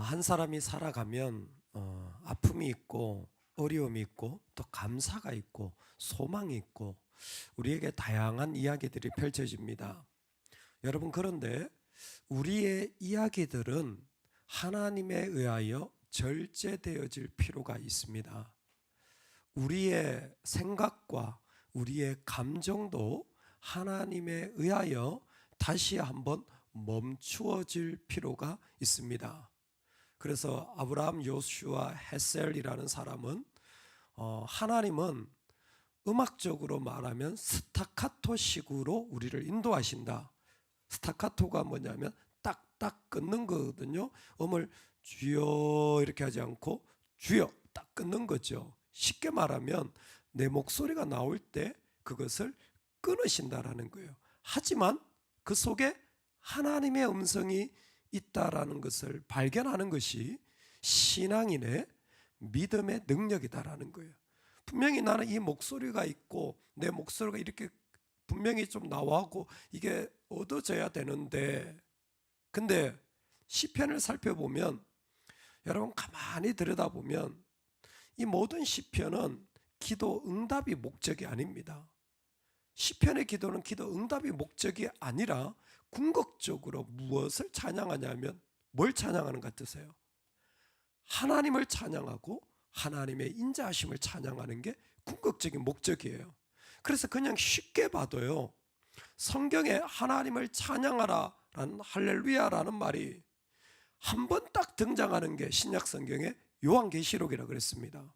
한 사람이 살아가면 아픔이 있고 어려움이 있고 또 감사가 있고 소망이 있고 우리에게 다양한 이야기들이 펼쳐집니다. 여러분, 그런데 우리의 이야기들은 하나님에 의하여 절제되어질 필요가 있습니다. 우리의 생각과 우리의 감정도 하나님에 의하여 다시 한번 멈추어질 필요가 있습니다. 그래서 아브라함 요슈아 헤셀이라는 사람은 하나님은 음악적으로 말하면 스타카토식으로 우리를 인도하신다. 스타카토가 뭐냐면 딱딱 끊는 거거든요. 음을 주여 이렇게 하지 않고 주여 딱 끊는 거죠. 쉽게 말하면 내 목소리가 나올 때 그것을 끊으신다라는 거예요. 하지만 그 속에 하나님의 음성이 있다라는 것을 발견하는 것이 신앙인의 믿음의 능력이다라는 거예요. 분명히 나는 이 목소리가 있고 내 목소리가 이렇게 분명히 좀 나와고 이게 얻어져야 되는데, 근데 시편을 살펴보면, 여러분 가만히 들여다보면 이 모든 시편은 기도 응답이 목적이 아닙니다. 시편의 기도는 기도 응답이 목적이 아니라 궁극적으로 무엇을 찬양하냐면 뭘 찬양하는 것 같으세요? 하나님을 찬양하고 하나님의 인자하심을 찬양하는 게 궁극적인 목적이에요. 그래서 그냥 쉽게 봐도요, 성경에 하나님을 찬양하라 라는 할렐루야라는 말이 한 번 딱 등장하는 게 신약 성경의 요한계시록이라고 그랬습니다.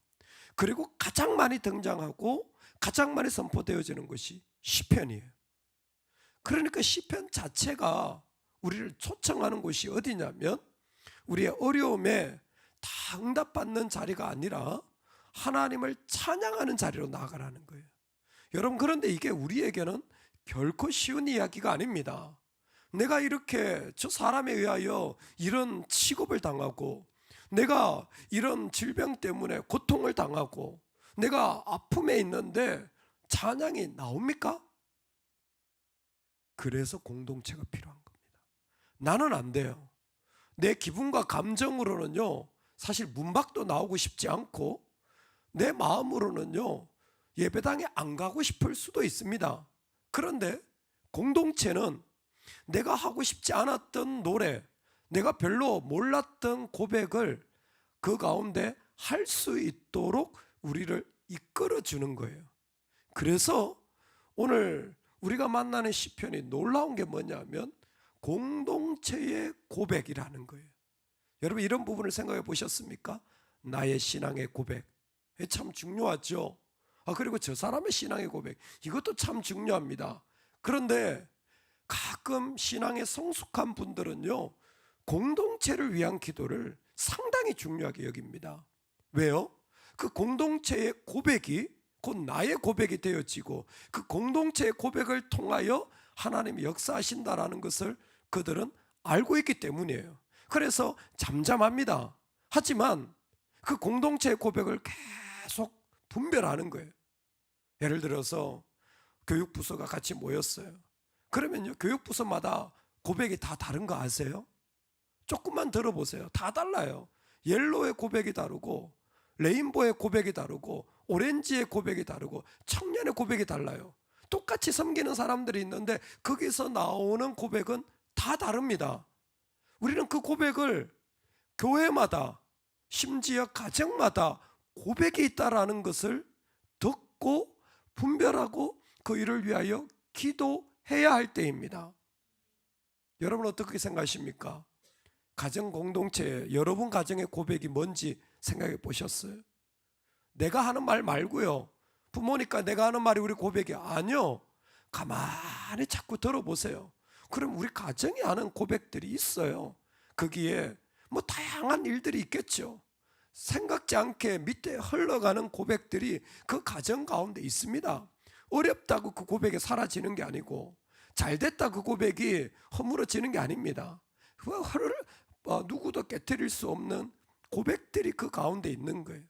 그리고 가장 많이 등장하고 가장 많이 선포되어지는 것이 시편이에요. 그러니까 시편 자체가 우리를 초청하는 곳이 어디냐면 우리의 어려움에 다 응답받는 자리가 아니라 하나님을 찬양하는 자리로 나아가라는 거예요. 여러분, 그런데 이게 우리에게는 결코 쉬운 이야기가 아닙니다. 내가 이렇게 저 사람에 의하여 이런 취급을 당하고, 내가 이런 질병 때문에 고통을 당하고, 내가 아픔에 있는데 찬양이 나옵니까? 그래서 공동체가 필요한 겁니다. 나는 안 돼요. 내 기분과 감정으로는요, 사실 문밖도 나오고 싶지 않고 내 마음으로는요, 예배당에 안 가고 싶을 수도 있습니다. 그런데 공동체는 내가 하고 싶지 않았던 노래, 내가 별로 몰랐던 고백을 그 가운데 할 수 있도록 우리를 이끌어 주는 거예요. 그래서 오늘 우리가 만나는 시편이 놀라운 게 뭐냐면 공동체의 고백이라는 거예요. 여러분, 이런 부분을 생각해 보셨습니까? 나의 신앙의 고백, 참 중요하죠. 그리고 저 사람의 신앙의 고백, 이것도 참 중요합니다. 그런데 가끔 신앙에 성숙한 분들은요, 공동체를 위한 기도를 상당히 중요하게 여깁니다. 왜요? 그 공동체의 고백이 곧 나의 고백이 되어지고 그 공동체의 고백을 통하여 하나님이 역사하신다라는 것을 그들은 알고 있기 때문이에요. 그래서 잠잠합니다. 하지만 그 공동체의 고백을 계속 분별하는 거예요. 예를 들어서 교육부서가 같이 모였어요. 그러면요, 교육부서마다 고백이 다 다른 거 아세요? 조금만 들어보세요. 다 달라요. 옐로우의 고백이 다르고, 레인보우의 고백이 다르고, 오렌지의 고백이 다르고, 청년의 고백이 달라요. 똑같이 섬기는 사람들이 있는데 거기서 나오는 고백은 다 다릅니다. 우리는 그 고백을 교회마다, 심지어 가정마다 고백이 있다라는 것을 듣고 분별하고 그 일을 위하여 기도해야 할 때입니다. 여러분, 어떻게 생각하십니까? 가정 공동체에 여러분 가정의 고백이 뭔지 생각해 보셨어요? 내가 하는 말 말고요, 부모니까 내가 하는 말이 우리 고백이 아니요. 가만히 자꾸 들어보세요. 그럼 우리 가정이 하는 고백들이 있어요. 거기에 뭐 다양한 일들이 있겠죠. 생각지 않게 밑에 흘러가는 고백들이 그 가정 가운데 있습니다. 어렵다고 그 고백이 사라지는 게 아니고, 잘 됐다 그 고백이 허물어지는 게 아닙니다. 누구도 깨트릴 수 없는 고백들이 그 가운데 있는 거예요.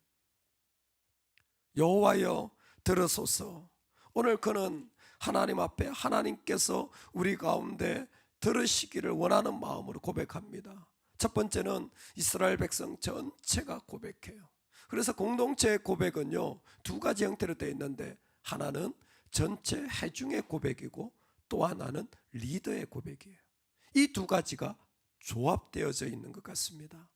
여호와여 들으소서. 오늘 그는 하나님 앞에 하나님께서 우리 가운데 들으시기를 원하는 마음으로 고백합니다. 첫 번째는 이스라엘 백성 전체가 고백해요. 그래서 공동체의 고백은요, 두 가지 형태로 되어 있는데, 하나는 전체 회중의 고백이고 또 하나는 리더의 고백이에요. 이 두 가지가 조합되어져 있는 것 같습니다.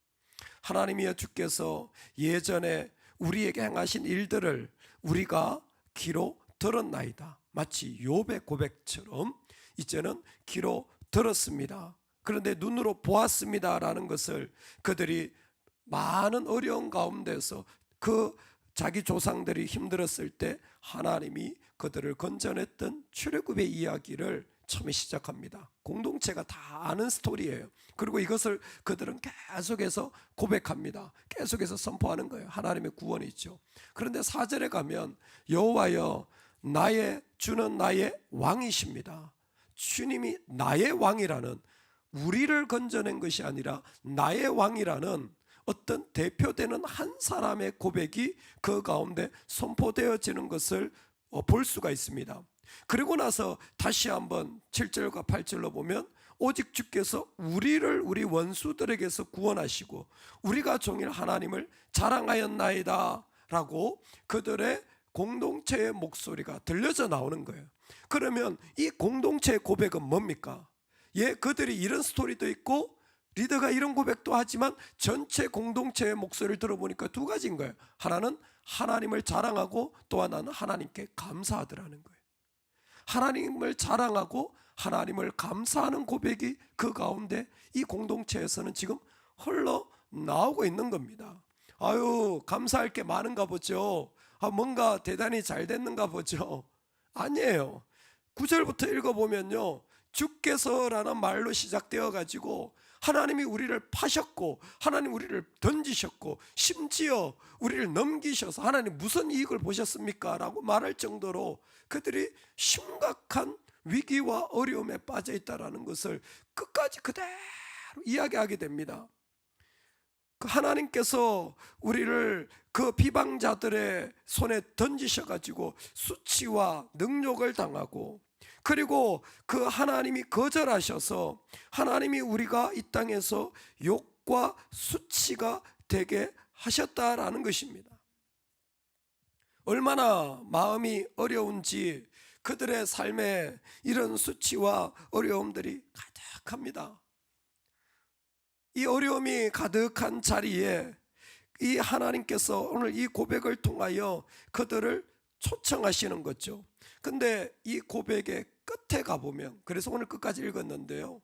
하나님이여 주께서 예전에 우리에게 행하신 일들을 우리가 귀로 들었나이다. 마치 욥의 고백처럼 이제는 귀로 들었습니다. 그런데 눈으로 보았습니다라는 것을 그들이 많은 어려운 가운데서 그 자기 조상들이 힘들었을 때 하나님이 그들을 건져냈던 출애굽의 이야기를 처음에 시작합니다. 공동체가 다 아는 스토리예요. 그리고 이것을 그들은 계속해서 고백합니다. 계속해서 선포하는 거예요. 하나님의 구원이 있죠. 그런데 4절에 가면 여호와여 주는 나의 왕이십니다. 주님이 나의 왕이라는, 우리를 건져낸 것이 아니라 나의 왕이라는 어떤 대표되는 한 사람의 고백이 그 가운데 선포되어지는 것을 볼 수가 있습니다. 그리고 나서 다시 한번 7절과 8절로 보면 오직 주께서 우리를 우리 원수들에게서 구원하시고 우리가 종일 하나님을 자랑하였나이다 라고 그들의 공동체의 목소리가 들려져 나오는 거예요. 그러면 이 공동체의 고백은 뭡니까? 그들이 이런 스토리도 있고 리더가 이런 고백도 하지만 전체 공동체의 목소리를 들어보니까 두 가지인 거예요. 하나는 하나님을 자랑하고 또 하나는 하나님께 감사하더라는 거예요. 하나님을 자랑하고 하나님을 감사하는 고백이 그 가운데 이 공동체에서는 지금 흘러나오고 있는 겁니다. 아유, 감사할 게 많은가 보죠. 뭔가 대단히 잘 됐는가 보죠. 아니에요. 9절부터 읽어보면요, 주께서라는 말로 시작되어 가지고 하나님이 우리를 파셨고 하나님 우리를 던지셨고 심지어 우리를 넘기셔서 하나님 무슨 이익을 보셨습니까? 라고 말할 정도로 그들이 심각한 위기와 어려움에 빠져 있다는 것을 끝까지 그대로 이야기하게 됩니다. 하나님께서 우리를 그 비방자들의 손에 던지셔가지고 수치와 능욕을 당하고, 그리고 그 하나님이 거절하셔서 하나님이 우리가 이 땅에서 욕과 수치가 되게 하셨다라는 것입니다. 얼마나 마음이 어려운지 그들의 삶에 이런 수치와 어려움들이 가득합니다. 이 어려움이 가득한 자리에 이 하나님께서 오늘 이 고백을 통하여 그들을 초청하시는 거죠. 근데 이 고백의 끝에 가보면, 그래서 오늘 끝까지 읽었는데요,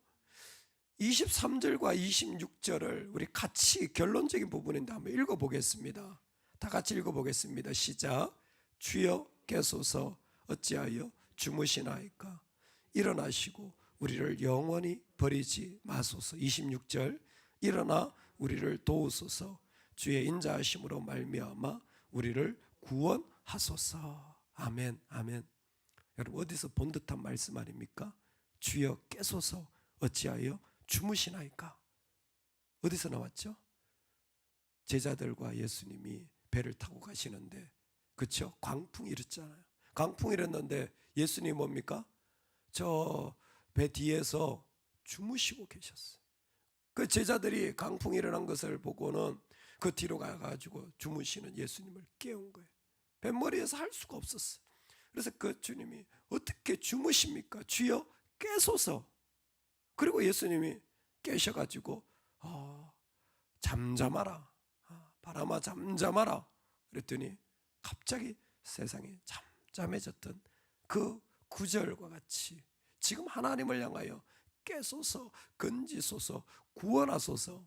23절과 26절을 우리 같이 결론적인 부분인데 한번 읽어보겠습니다. 다 같이 읽어보겠습니다. 시작. 주여 깨소서 어찌하여 주무시나이까? 일어나시고 우리를 영원히 버리지 마소서. 26절. 일어나 우리를 도우소서. 주의 인자하심으로 말미암아 우리를 구원하소서. 아멘, 아멘. 여러분, 어디서 본 듯한 말씀 아닙니까? 주여 깨소서 어찌하여 주무시나이까? 어디서 나왔죠? 제자들과 예수님이 배를 타고 가시는데, 그렇죠? 광풍이 일었잖아요. 광풍이 일었는데 예수님 뭡니까? 저 배 뒤에서 주무시고 계셨어요. 그 제자들이 강풍이 일어난 것을 보고는 그 뒤로 가가지고 주무시는 예수님을 깨운 거예요. 뱃머리에서 할 수가 없었어요. 그래서 그 주님이 어떻게 주무십니까? 주여 깨소서. 그리고 예수님이 깨셔가지고 잠잠하라, 바람아 잠잠하라 그랬더니 갑자기 세상이 잠잠해졌던 그 구절과 같이 지금 하나님을 향하여 깨소서, 건지소서, 구원하소서.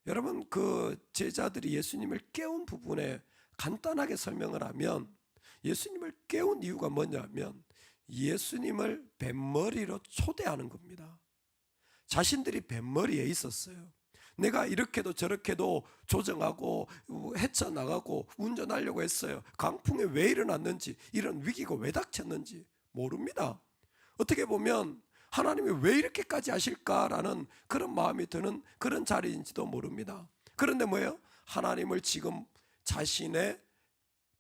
여러분, 그 제자들이 예수님을 깨운 부분에 간단하게 설명을 하면, 예수님을 깨운 이유가 뭐냐면 예수님을 뱃머리로 초대하는 겁니다. 자신들이 뱃머리에 있었어요. 내가 이렇게도 저렇게도 조정하고 헤쳐나가고 운전하려고 했어요. 강풍이 왜 일어났는지, 이런 위기가 왜 닥쳤는지 모릅니다. 어떻게 보면 하나님이 왜 이렇게까지 하실까라는 그런 마음이 드는 그런 자리인지도 모릅니다. 그런데 뭐예요? 하나님을 지금 자신의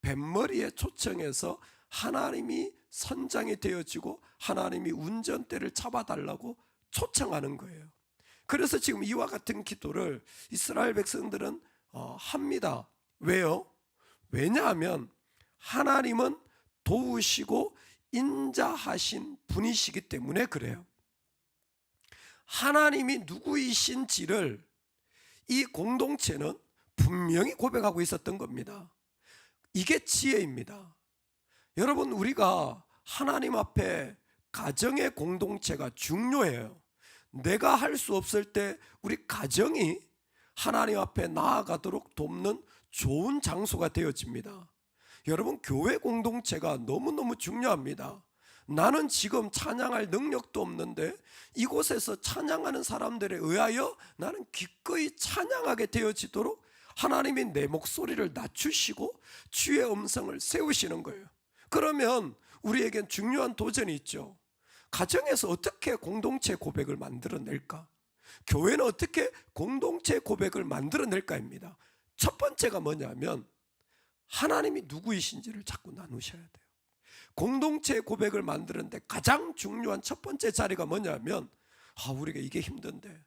뱃머리에 초청해서 하나님이 선장이 되어지고 하나님이 운전대를 잡아달라고 초청하는 거예요. 그래서 지금 이와 같은 기도를 이스라엘 백성들은 합니다. 왜요? 왜냐하면 하나님은 도우시고 인자하신 분이시기 때문에 그래요. 하나님이 누구이신지를 이 공동체는 분명히 고백하고 있었던 겁니다. 이게 지혜입니다. 여러분, 우리가 하나님 앞에 가정의 공동체가 중요해요. 내가 할 수 없을 때 우리 가정이 하나님 앞에 나아가도록 돕는 좋은 장소가 되어집니다. 여러분, 교회 공동체가 너무너무 중요합니다. 나는 지금 찬양할 능력도 없는데 이곳에서 찬양하는 사람들에 의하여 나는 기꺼이 찬양하게 되어지도록 하나님이 내 목소리를 낮추시고 주의 음성을 세우시는 거예요. 그러면 우리에겐 중요한 도전이 있죠. 가정에서 어떻게 공동체 고백을 만들어낼까? 교회는 어떻게 공동체 고백을 만들어낼까입니다. 첫 번째가 뭐냐면 하나님이 누구이신지를 자꾸 나누셔야 돼요. 공동체 고백을 만드는데 가장 중요한 첫 번째 자리가 뭐냐면 우리가 이게 힘든데,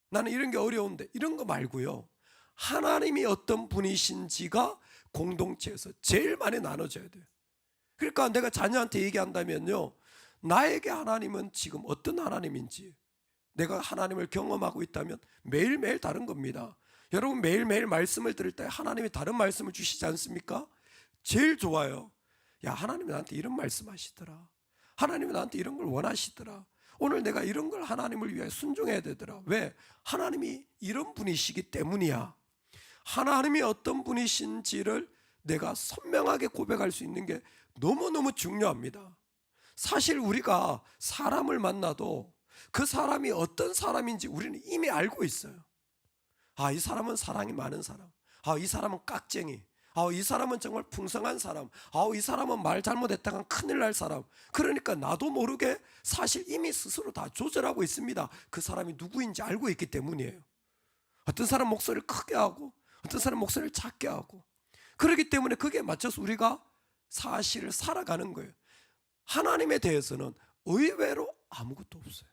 나는 이런 게 어려운데, 이런 거 말고요, 하나님이 어떤 분이신지가 공동체에서 제일 많이 나눠져야 돼요. 그러니까 내가 자녀한테 얘기한다면요, 나에게 하나님은 지금 어떤 하나님인지 내가 하나님을 경험하고 있다면 매일매일 다른 겁니다. 여러분, 매일매일 말씀을 들을 때 하나님이 다른 말씀을 주시지 않습니까? 제일 좋아요. 야, 하나님이 나한테 이런 말씀 하시더라. 하나님이 나한테 이런 걸 원하시더라. 오늘 내가 이런 걸 하나님을 위해 순종해야 되더라. 왜? 하나님이 이런 분이시기 때문이야. 하나님이 어떤 분이신지를 내가 선명하게 고백할 수 있는 게 너무너무 중요합니다. 사실 우리가 사람을 만나도 그 사람이 어떤 사람인지 우리는 이미 알고 있어요. 이 사람은 사랑이 많은 사람. 이 사람은 깍쟁이. 이 사람은 정말 풍성한 사람. 이 사람은 말 잘못했다간 큰일 날 사람. 그러니까 나도 모르게 사실 이미 스스로 다 조절하고 있습니다. 그 사람이 누구인지 알고 있기 때문이에요. 어떤 사람 목소리를 크게 하고 어떤 사람 목소리를 작게 하고, 그렇기 때문에 그게 맞춰서 우리가 사실을 살아가는 거예요. 하나님에 대해서는 의외로 아무것도 없어요.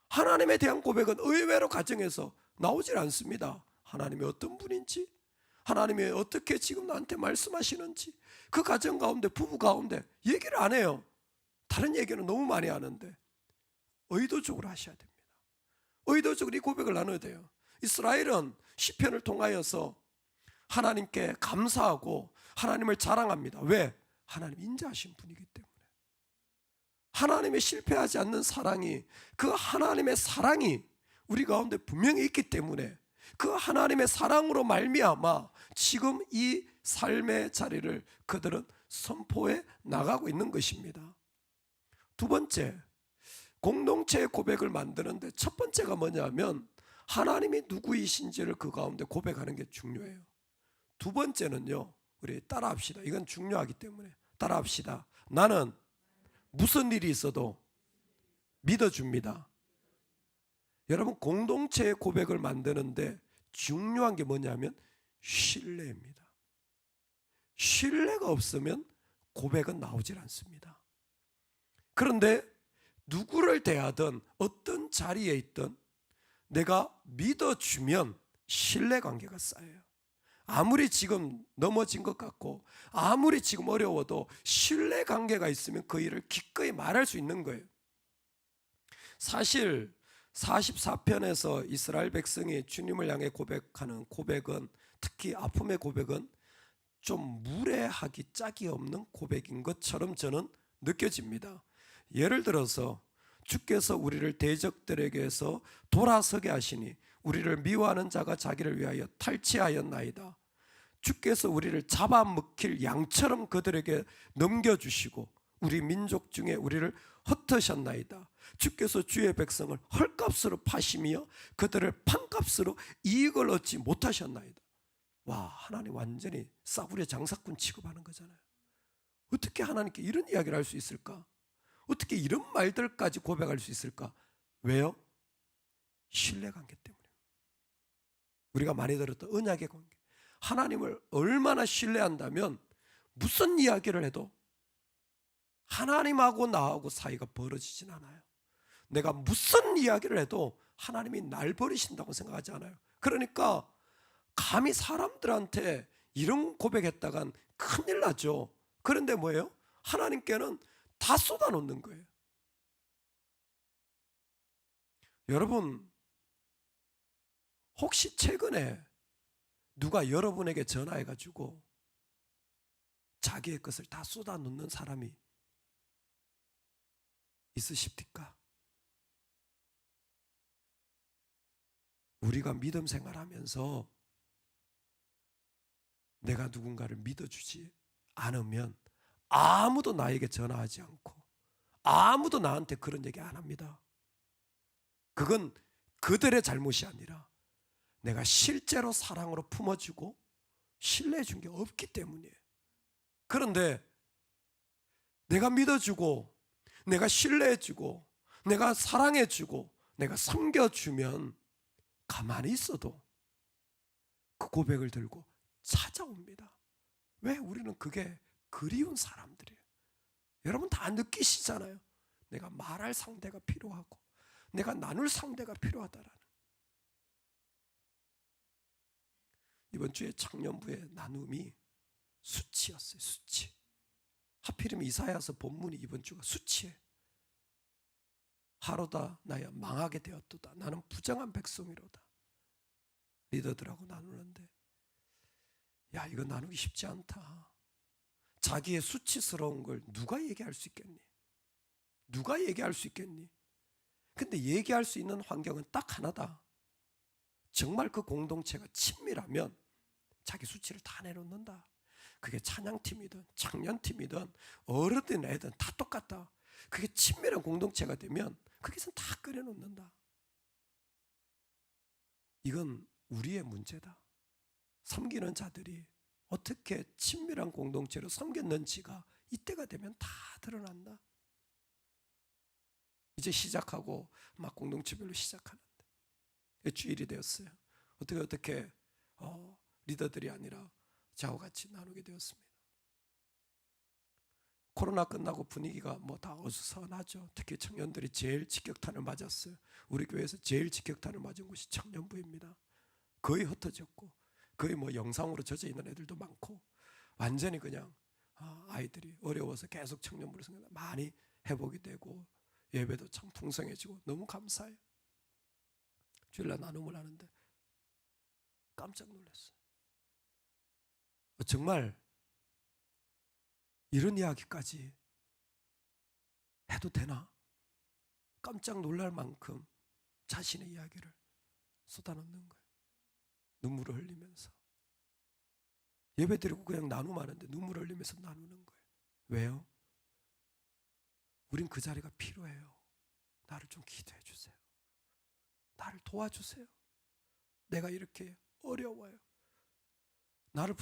하나님에 대한 고백은 의외로 가정에서 나오질 않습니다. 하나님이 어떤 분인지, 하나님이 어떻게 지금 나한테 말씀하시는지, 그 가정 가운데, 부부 가운데 얘기를 안 해요. 다른 얘기는 너무 많이 하는데 의도적으로 하셔야 됩니다. 의도적으로 이 고백을 나눠야 돼요. 이스라엘은 시편을 통하여서 하나님께 감사하고 하나님을 자랑합니다. 왜? 하나님 인자하신 분이기 때문에. 하나님의 실패하지 않는 사랑이, 그 하나님의 사랑이 우리 가운데 분명히 있기 때문에 그 하나님의 사랑으로 말미암아 지금 이 삶의 자리를 그들은 선포해 나가고 있는 것입니다. 두 번째, 공동체의 고백을 만드는데 첫 번째가 뭐냐면 하나님이 누구이신지를 그 가운데 고백하는 게 중요해요. 두 번째는요, 우리 따라합시다. 이건 중요하기 때문에 따라합시다. 나는 무슨 일이 있어도 믿어줍니다. 여러분, 공동체의 고백을 만드는데 중요한 게 뭐냐면 신뢰입니다. 신뢰가 없으면 고백은 나오질 않습니다. 그런데 누구를 대하든 어떤 자리에 있든 내가 믿어주면 신뢰관계가 쌓여요. 아무리 지금 넘어진 것 같고 아무리 지금 어려워도 신뢰관계가 있으면 그 일을 기꺼이 말할 수 있는 거예요. 사실 44편에서 이스라엘 백성이 주님을 향해 고백하는 고백은, 특히 아픔의 고백은 좀 무례하기 짝이 없는 고백인 것처럼 저는 느껴집니다. 예를 들어서 주께서 우리를 대적들에게서 돌아서게 하시니 우리를 미워하는 자가 자기를 위하여 탈취하였나이다. 주께서 우리를 잡아먹힐 양처럼 그들에게 넘겨주시고 우리 민족 중에 우리를 흩으셨나이다. 주께서 주의 백성을 헐값으로 파시며 그들을 판값으로 이익을 얻지 못하셨나이다. 와, 하나님 완전히 싸구려 장사꾼 취급하는 거잖아요. 어떻게 하나님께 이런 이야기를 할 수 있을까? 어떻게 이런 말들까지 고백할 수 있을까? 왜요? 신뢰관계 때문에. 우리가 많이 들었던 언약의 관계. 하나님을 얼마나 신뢰한다면 무슨 이야기를 해도 하나님하고 나하고 사이가 벌어지진 않아요. 내가 무슨 이야기를 해도 하나님이 날 버리신다고 생각하지 않아요. 그러니까 감히 사람들한테 이런 고백했다간 큰일 나죠. 그런데 뭐예요? 하나님께는 다 쏟아놓는 거예요. 여러분, 혹시 최근에 누가 여러분에게 전화해가지고 자기의 것을 다 쏟아놓는 사람이 있으십니까? 우리가 믿음 생활하면서 내가 누군가를 믿어주지 않으면 아무도 나에게 전화하지 않고 아무도 나한테 그런 얘기 안 합니다. 그건 그들의 잘못이 아니라 내가 실제로 사랑으로 품어주고 신뢰해 준 게 없기 때문이에요. 그런데 내가 믿어주고 내가 신뢰해주고 내가 사랑해주고 내가 섬겨주면 가만히 있어도 그 고백을 들고 찾아옵니다. 왜? 우리는 그게 그리운 사람들이에요. 여러분 다 느끼시잖아요. 내가 말할 상대가 필요하고 내가 나눌 상대가 필요하다라는. 이번 주에 청년부의 나눔이 수치였어요. 수치. 하필이면 이사야서 본문이 이번 주가 수치예요. 하로다 나야 망하게 되었도다. 나는 부정한 백성이로다. 리더들하고 나누는데 야, 이거 나누기 쉽지 않다. 자기의 수치스러운 걸 누가 얘기할 수 있겠니? 누가 얘기할 수 있겠니? 근데 얘기할 수 있는 환경은 딱 하나다. 정말 그 공동체가 친밀하면 자기 수치를 다 내놓는다. 그게 찬양팀이든 청년팀이든 어른이든 애든 다 똑같다. 그게 친밀한 공동체가 되면 거기서 다 꺼내놓는다. 이건 우리의 문제다. 섬기는 자들이 어떻게 친밀한 공동체로 섬겼는지가 이때가 되면 다 드러난다. 이제 시작하고 막 공동체별로 시작하는데 주일이 되었어요. 어떻게 리더들이 아니라 저와 같이 나누게 되었습니다. 코로나 끝나고 분위기가 뭐 다 어수선하죠. 특히 청년들이 제일 직격탄을 맞았어요. 우리 교회에서 제일 직격탄을 맞은 곳이 청년부입니다. 거의 흩어졌고 거의 뭐 영상으로 젖어 있는 애들도 많고 완전히 그냥 아이들이 어려워서 계속 청년부를 생각 많이 회복이 되고 예배도 참 풍성해지고 너무 감사해요. 주일날 나눔을 하는데 깜짝 놀랐어요. 정말 이런 이야기까지 해도 되나? 깜짝 놀랄 만큼 자신의 이야기를 쏟아놓는 거예요. 눈물을 흘리면서 예배드리고 그냥 나눔하는데 눈물을 흘리면서 나누는 거예요. 왜요? 우린 그 자리가 필요해요. 나를 좀 기도해 주세요. 나를 도와주세요. 내가 이렇게 어려워요. 나를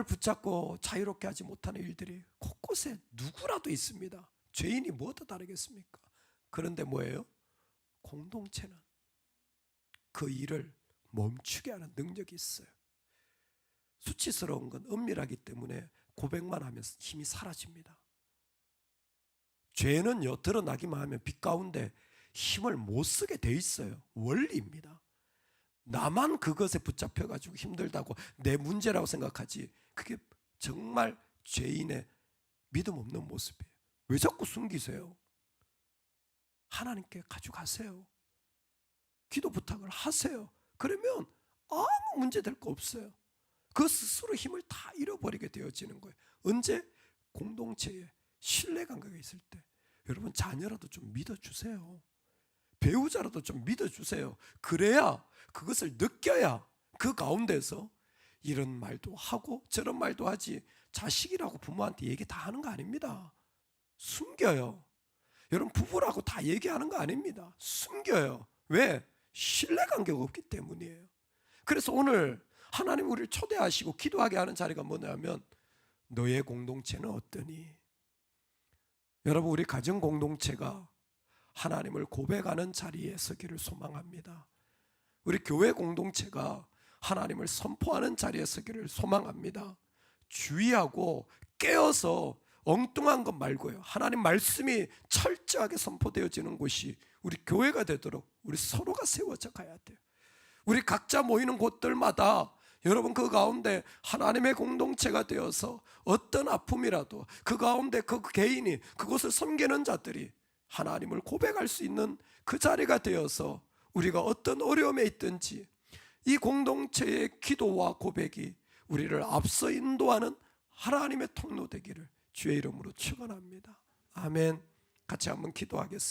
붙잡고 자유롭게 하지 못하는 일들이 곳곳에 누구라도 있습니다. 죄인이 뭐도 다르겠습니까? 그런데 뭐예요? 공동체는 그 일을 멈추게 하는 능력이 있어요. 수치스러운 건 은밀하기 때문에 고백만 하면 힘이 사라집니다. 죄는요, 드러나기만 하면 빛 가운데 힘을 못 쓰게 돼 있어요. 원리입니다. 나만 그것에 붙잡혀가지고 힘들다고 내 문제라고 생각하지, 그게 정말 죄인의 믿음 없는 모습이에요. 왜 자꾸 숨기세요? 하나님께 가져가세요. 기도 부탁을 하세요. 그러면 아무 문제 될 거 없어요. 그 스스로 힘을 다 잃어버리게 되어지는 거예요. 언제? 공동체에 신뢰관계가 있을 때. 여러분, 자녀라도 좀 믿어주세요. 배우자라도 좀 믿어주세요. 그래야, 그것을 느껴야 그 가운데서 이런 말도 하고 저런 말도 하지, 자식이라고 부모한테 얘기 다 하는 거 아닙니다. 숨겨요. 여러분, 부부라고 다 얘기하는 거 아닙니다. 숨겨요. 왜? 신뢰관계가 없기 때문이에요. 그래서 오늘 하나님 우리를 초대하시고 기도하게 하는 자리가 뭐냐면, 너의 공동체는 어떠니? 여러분, 우리 가정 공동체가 하나님을 고백하는 자리에 서기를 소망합니다. 우리 교회 공동체가 하나님을 선포하는 자리에 서기를 소망합니다. 주의하고 깨어서 엉뚱한 것 말고요, 하나님 말씀이 철저하게 선포되어지는 곳이 우리 교회가 되도록 우리 서로가 세워져 가야 돼요. 우리 각자 모이는 곳들마다 여러분 그 가운데 하나님의 공동체가 되어서 어떤 아픔이라도 그 가운데 그 개인이 그곳을 섬기는 자들이 하나님을 고백할 수 있는 그 자리가 되어서 우리가 어떤 어려움에 있든지 이 공동체의 기도와 고백이 우리를 앞서 인도하는 하나님의 통로 되기를 주의 이름으로 축원합니다. 아멘. 같이 한번 기도하겠습니다.